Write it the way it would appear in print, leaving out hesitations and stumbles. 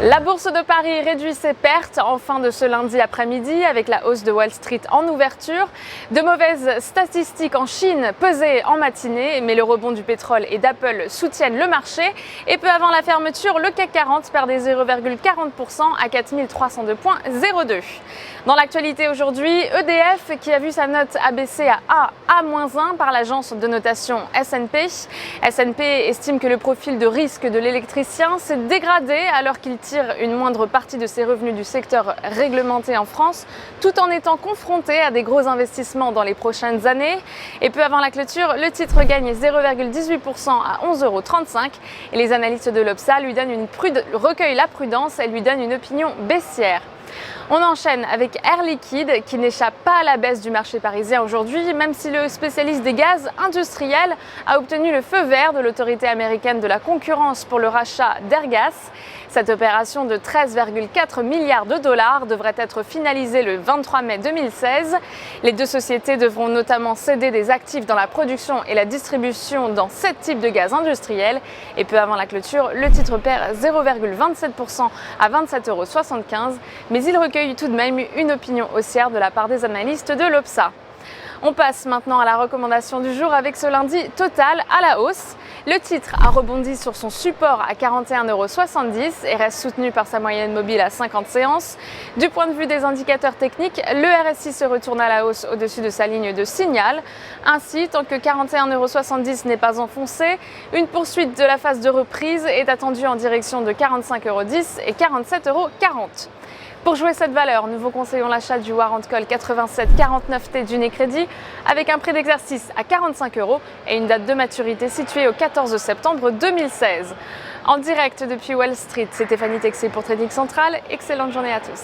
La bourse de Paris réduit ses pertes en fin de ce lundi après-midi avec la hausse de Wall Street en ouverture. De mauvaises statistiques en Chine pesaient en matinée, mais le rebond du pétrole et d'Apple soutiennent le marché. Et peu avant la fermeture, le CAC 40 perdait 0,40% à 4302,02. Dans l'actualité aujourd'hui, EDF qui a vu sa note abaissée à A-1 par l'agence de notation S&P. S&P estime que le profil de risque de l'électricien s'est dégradé alors qu'il tire une moindre partie de ses revenus du secteur réglementé en France, tout en étant confronté à des gros investissements dans les prochaines années. Et peu avant la clôture, le titre gagne 0,18% à 11,35 € et les analystes de l'Obsa lui donnent recueillent la prudence et lui donnent une opinion baissière. On enchaîne avec Air Liquide qui n'échappe pas à la baisse du marché parisien aujourd'hui, même si le spécialiste des gaz industriels a obtenu le feu vert de l'autorité américaine de la concurrence pour le rachat d'Airgas. Cette opération de 13,4 milliards de dollars devrait être finalisée le 23 mai 2016. Les deux sociétés devront notamment céder des actifs dans la production et la distribution dans 7 types de gaz industriels. Et peu avant la clôture, le titre perd 0,27% à 27,75 €, mais il recueille tout de même une opinion haussière de la part des analystes de l'Obsa. On passe maintenant à la recommandation du jour avec ce lundi Total à la hausse. Le titre a rebondi sur son support à 41,70 € et reste soutenu par sa moyenne mobile à 50 séances. Du point de vue des indicateurs techniques, le RSI se retourne à la hausse au-dessus de sa ligne de signal. Ainsi, tant que 41,70 € n'est pas enfoncé, une poursuite de la phase de reprise est attendue en direction de 45,10 € et 47,40 €. Pour jouer cette valeur, nous vous conseillons l'achat du Warrant Call 8749T d'Unicredit avec un prix d'exercice à 45 € et une date de maturité située au 14 septembre 2016. En direct depuis Wall Street, c'est Stéphanie Texier pour Trading Central. Excellente journée à tous.